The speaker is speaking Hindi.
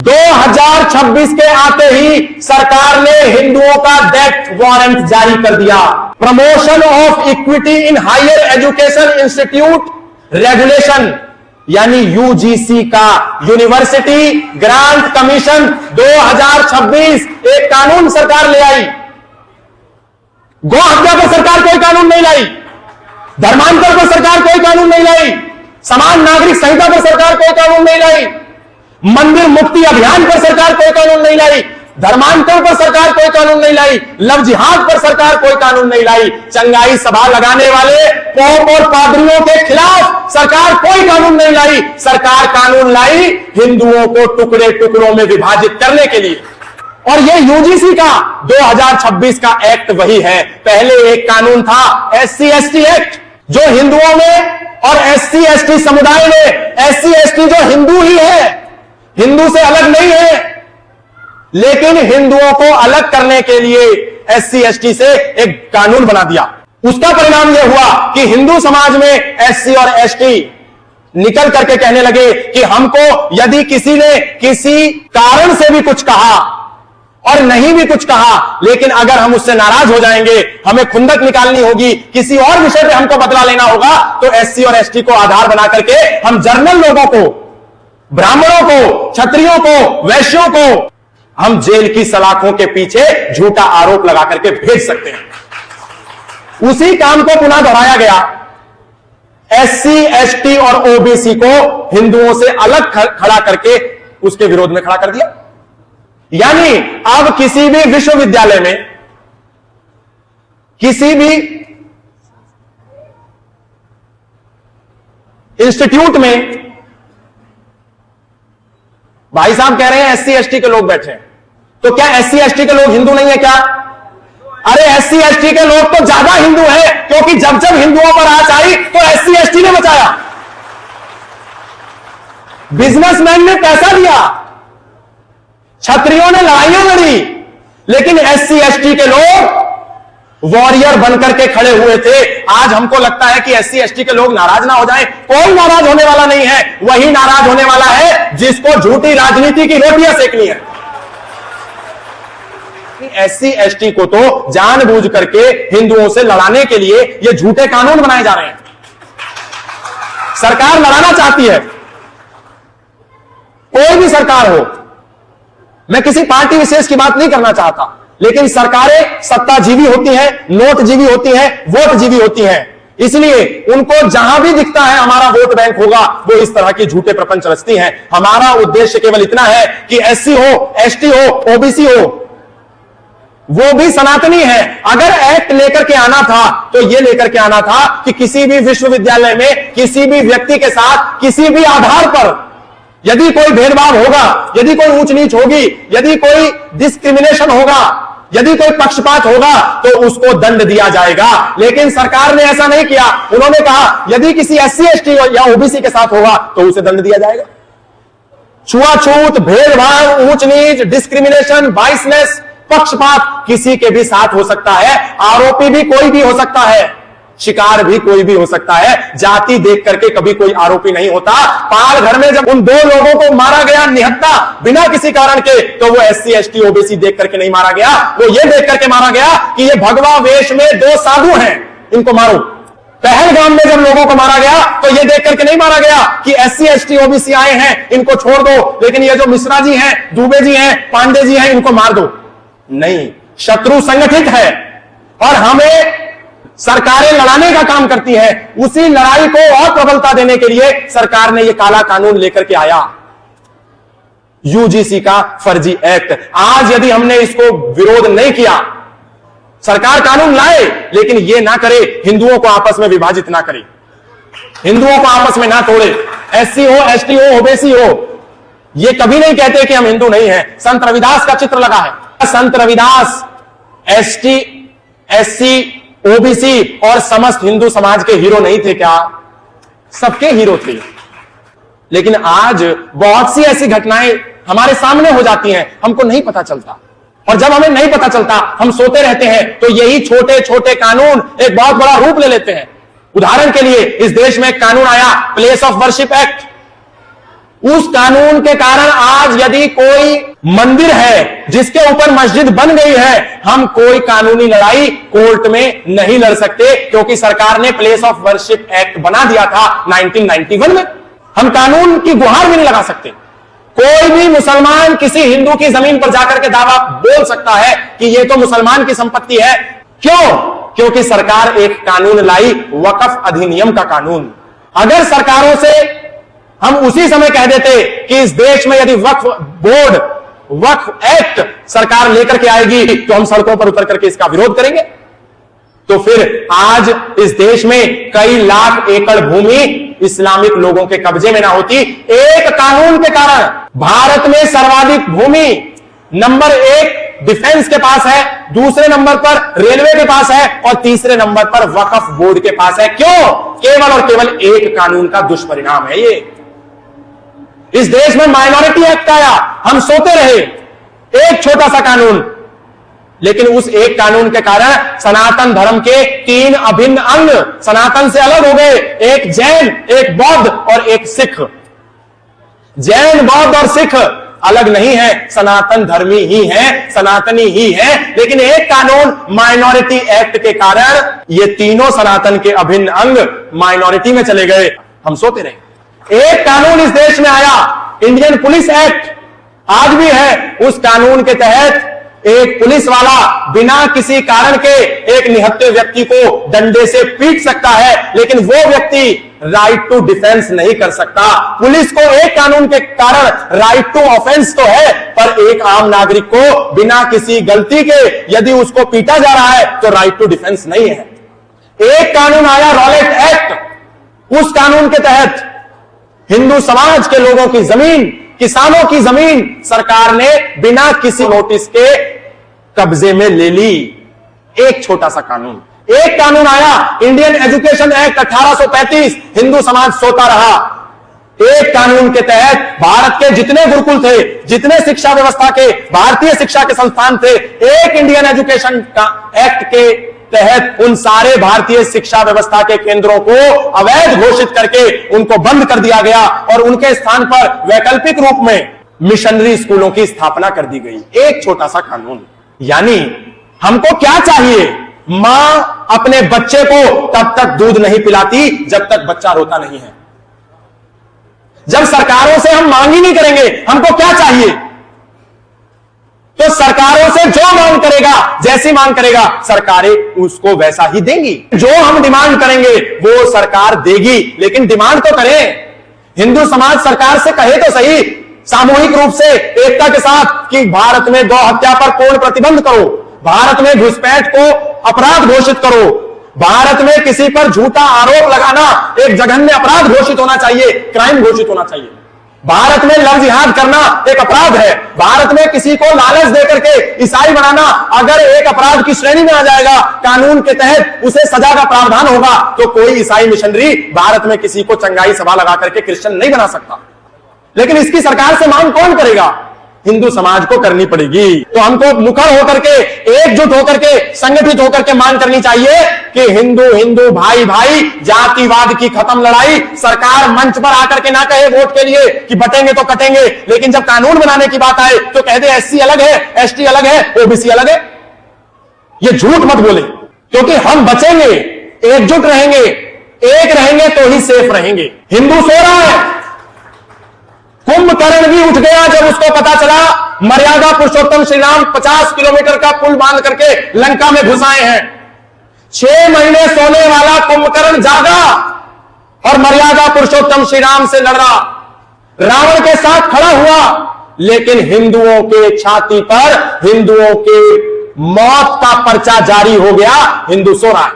2026 के आते ही सरकार ने हिंदुओं का डेथ वारंट जारी कर दिया। Promotion of equity in higher education institute regulation यानी यूजीसी का यूनिवर्सिटी ग्रांट कमीशन 2026 एक कानून सरकार ले आई। गौ हत्या पर सरकार कोई कानून नहीं लाई, धर्मांतर पर सरकार कोई कानून नहीं लाई, समान नागरिक संहिता पर सरकार कोई कानून नहीं लाई, मंदिर मुक्ति अभियान पर सरकार कोई कानून नहीं लाई, धर्मांतर पर सरकार कोई कानून नहीं लाई, लव जिहाद पर सरकार कोई कानून नहीं लाई, चंगाई सभा लगाने वाले पोप और पादरियों के खिलाफ सरकार कोई कानून नहीं लाई। सरकार कानून लाई हिंदुओं को टुकड़े टुकड़ों में विभाजित करने के लिए। और यह यूजीसी का 2026 का एक्ट वही है। पहले एक कानून था एससी एसटी एक्ट, जो हिंदुओं में और एससी एसटी समुदाय में, एससी एसटी जो हिंदू ही है, हिंदू से अलग नहीं है, लेकिन हिंदुओं को अलग करने के लिए एससी एसटी से एक कानून बना दिया। उसका परिणाम यह हुआ कि हिंदू समाज में एससी और एसटी निकल करके कहने लगे कि हमको यदि किसी ने किसी कारण से भी कुछ कहा और नहीं भी कुछ कहा, लेकिन अगर हम उससे नाराज हो जाएंगे, हमें खुंदक निकालनी होगी, किसी और विषय पे हमको बदला लेना होगा, तो एससी और एसटी को आधार बना करके हम जर्नल लोगों को, ब्राह्मणों को, क्षत्रियों को, वैश्यों को हम जेल की सलाखों के पीछे झूठा आरोप लगा करके भेज सकते हैं। उसी काम को पुनः दोहराया गया। एससी एसटी और ओबीसी को हिंदुओं से अलग खड़ा करके उसके विरोध में खड़ा कर दिया। यानी अब किसी भी विश्वविद्यालय में, किसी भी इंस्टीट्यूट में भाई साहब कह रहे हैं एससी एसटी के लोग बैठे हैं, तो क्या एससी एसटी के लोग हिंदू नहीं है क्या? अरे एससी एसटी के लोग तो ज्यादा हिंदू हैं, क्योंकि जब जब हिंदुओं पर आंच आई तो एससी एसटी ने बचाया। बिजनेसमैन ने पैसा दिया, क्षत्रियों ने लड़ाइयां लड़ी, लेकिन एससी एसटी के लोग वॉरियर बनकर के खड़े हुए थे। आज हमको लगता है कि एससी एसटी के लोग नाराज ना हो जाएं। कोई नाराज होने वाला नहीं है, वही नाराज होने वाला है जिसको झूठी राजनीति की रोटियां सेकनी है। एससी एसटी को तो जानबूझ करके हिंदुओं से लड़ाने के लिए ये झूठे कानून बनाए जा रहे हैं। सरकार लड़ाना चाहती है, कोई भी सरकार हो, मैं किसी पार्टी विशेष की बात नहीं करना चाहता, लेकिन सरकारें सत्ताजीवी होती हैं, नोटजीवी होती हैं, वोटजीवी होती हैं। इसलिए उनको जहां भी दिखता है हमारा वोट बैंक होगा, वो इस तरह के झूठे प्रपंच रचती हैं। हमारा उद्देश्य केवल इतना है कि एससी हो, एसटी हो, ओबीसी हो, वो भी सनातनी है। अगर एक्ट लेकर के आना था तो ये लेकर के आना था कि किसी भी विश्वविद्यालय में किसी भी व्यक्ति के साथ किसी भी आधार पर यदि कोई भेदभाव होगा, यदि कोई ऊंच नीच होगी, यदि कोई डिस्क्रिमिनेशन होगा, यदि कोई पक्षपात होगा, तो उसको दंड दिया जाएगा। लेकिन सरकार ने ऐसा नहीं किया। उन्होंने कहा यदि किसी एससी एसटी या ओबीसी के साथ होगा तो उसे दंड दिया जाएगा। छुआछूत, भेदभाव, ऊंच नीच, डिस्क्रिमिनेशन, बाइसनेस, पक्षपात किसी के भी साथ हो सकता है। आरोपी भी कोई भी हो सकता है, शिकार भी कोई भी हो सकता है। जाति देख करके कभी कोई आरोपी नहीं होता। पाल घर में जब उन दो लोगों को मारा गया निहत्था बिना किसी कारण के, तो वो एससी एसटी ओबीसी देख करके नहीं मारा गया, वो ये देख करके मारा गया कि ये भगवा वेश में दो साधु हैं, इनको मारो। पहलगाम में जब लोगों को मारा गया तो ये देख करके नहीं मारा गया कि एससी एसटी ओबीसी आए हैं, इनको छोड़ दो, लेकिन ये जो मिश्रा जी हैं, दुबे जी हैं, पांडे जी हैं, इनको मार दो। नहीं, शत्रु संगठित है और हमें सरकारें लड़ाने का काम करती हैं। उसी लड़ाई को और प्रबलता देने के लिए सरकार ने यह काला कानून लेकर के आया, यूजीसी का फर्जी एक्ट। आज यदि हमने इसको विरोध नहीं किया, सरकार कानून लाए लेकिन यह ना करे हिंदुओं को आपस में विभाजित ना करे, हिंदुओं को आपस में ना तोड़े, एससी हो, एसटी हो, ओबीसी हो, ये कभी नहीं कहते कि हम हिंदू नहीं हैं। संत रविदास का चित्र लगा है। संत रविदास एसटी, एससी, ओबीसी और समस्त हिंदू समाज के हीरो नहीं थे क्या? सबके हीरो थे। लेकिन आज बहुत सी ऐसी घटनाएं हमारे सामने हो जाती हैं, हमको नहीं पता चलता। और जब हमें नहीं पता चलता, हम सोते रहते हैं, तो यही छोटे छोटे कानून एक बहुत बड़ा रूप ले लेते हैं। उदाहरण के लिए इस देश में एक कानून आया, प्लेस ऑफ वर्शिप एक्ट। उस कानून के कारण आज यदि कोई मंदिर है जिसके ऊपर मस्जिद बन गई है, हम कोई कानूनी लड़ाई कोर्ट में नहीं लड़ सकते, क्योंकि सरकार ने प्लेस ऑफ वर्शिप एक्ट बना दिया था 1991 में। हम कानून की गुहार भी नहीं लगा सकते। कोई भी मुसलमान किसी हिंदू की जमीन पर जाकर के दावा बोल सकता है कि यह तो मुसलमान की संपत्ति है। क्यों? क्योंकि सरकार एक कानून लाई, वक्फ अधिनियम का कानून। अगर सरकारों से हम उसी समय कह देते कि इस देश में यदि वक्फ बोर्ड, वक्फ एक्ट सरकार लेकर के आएगी तो हम सड़कों पर उतर करके इसका विरोध करेंगे, तो फिर आज इस देश में कई लाख एकड़ भूमि इस्लामिक लोगों के कब्जे में ना होती। एक कानून के कारण भारत में सर्वाधिक भूमि नंबर 1 डिफेंस के पास है, दूसरे नंबर पर रेलवे के पास है और तीसरे नंबर पर वक्फ बोर्ड के पास है। क्यों? केवल और केवल एक कानून का दुष्परिणाम है ये। इस देश में माइनॉरिटी एक्ट आया, हम सोते रहे, एक छोटा सा कानून, लेकिन उस एक कानून के कारण सनातन धर्म के 3 अभिन्न अंग सनातन से अलग हो गए, एक जैन, एक बौद्ध और एक सिख। जैन, बौद्ध और सिख अलग नहीं है, सनातन धर्मी ही है, सनातनी ही है। लेकिन एक कानून माइनॉरिटी एक्ट के कारण ये तीनों सनातन के अभिन्न अंग माइनॉरिटी में चले गए, हम सोते रहे। एक कानून इस देश में आया, इंडियन पुलिस एक्ट, आज भी है। उस कानून के तहत एक पुलिस वाला बिना किसी कारण के एक निहत्थे व्यक्ति को डंडे से पीट सकता है, लेकिन वो व्यक्ति राइट टू डिफेंस नहीं कर सकता। पुलिस को एक कानून के कारण राइट टू ऑफेंस तो है, पर एक आम नागरिक को बिना किसी गलती के यदि उसको पीटा जा रहा है तो राइट टू डिफेंस नहीं है। एक कानून आया, रॉलेट एक्ट। उस कानून के तहत हिंदू समाज के लोगों की जमीन, किसानों की जमीन सरकार ने बिना किसी नोटिस के कब्जे में ले ली। एक छोटा सा कानून। एक कानून आया, इंडियन एजुकेशन एक्ट 1835, हिंदू समाज सोता रहा। एक कानून के तहत भारत के जितने गुरुकुल थे, जितने शिक्षा व्यवस्था के, भारतीय शिक्षा के संस्थान थे, एक इंडियन एजुकेशन एक्ट के तहत उन सारे भारतीय शिक्षा व्यवस्था के केंद्रों को अवैध घोषित करके उनको बंद कर दिया गया और उनके स्थान पर वैकल्पिक रूप में मिशनरी स्कूलों की स्थापना कर दी गई। एक छोटा सा कानून। यानी हमको क्या चाहिए? मां अपने बच्चे को तब तक दूध नहीं पिलाती जब तक बच्चा रोता नहीं है। जब सरकारों से हम मांग ही नहीं करेंगे हमको क्या चाहिए, तो सरकारों से जो मांग करेगा, जैसी मांग करेगा, सरकारें उसको वैसा ही देंगी। जो हम डिमांड करेंगे वो सरकार देगी, लेकिन डिमांड तो करें। हिंदू समाज सरकार से कहे तो सही सामूहिक रूप से एकता के साथ कि भारत में गौ हत्या पर पूर्ण प्रतिबंध करो, भारत में घुसपैठ को अपराध घोषित करो, भारत में किसी पर झूठा आरोप लगाना एक जघन्य अपराध घोषित होना चाहिए, क्राइम घोषित होना चाहिए। भारत में लव जिहाद करना एक अपराध है। भारत में किसी को लालच देकर के ईसाई बनाना अगर एक अपराध की श्रेणी में आ जाएगा, कानून के तहत उसे सजा का प्रावधान होगा, तो कोई ईसाई मिशनरी भारत में किसी को चंगाई सभा लगा करके क्रिश्चियन नहीं बना सकता। लेकिन इसकी सरकार से मांग कौन करेगा? हिंदू समाज को करनी पड़ेगी। तो हमको मुखर होकर के, एकजुट होकर के, संगठित होकर के मांग करनी चाहिए कि हिंदू हिंदू भाई भाई, जातिवाद की खत्म लड़ाई। सरकार मंच पर आकर के ना कहे वोट के लिए कि बटेंगे तो कटेंगे, लेकिन जब कानून बनाने की बात आए तो कह दे एससी अलग है, एसटी अलग है, ओबीसी अलग है। ये झूठ मत बोले, क्योंकि हम बचेंगे, एकजुट रहेंगे, एक रहेंगे तो ही सेफ रहेंगे। हिंदू सो रहा है। कुंभकर्ण भी उठ गया जब उसको पता चला मर्यादा पुरुषोत्तम श्री राम 50 किलोमीटर का पुल बांध करके लंका में घुस आए हैं। 6 महीने सोने वाला कुंभकर्ण जागा और मर्यादा पुरुषोत्तम श्री राम से लड़ा, रावण के साथ खड़ा हुआ, लेकिन हिंदुओं के छाती पर हिंदुओं के मौत का पर्चा जारी हो गया। हिंदू सो रहा है।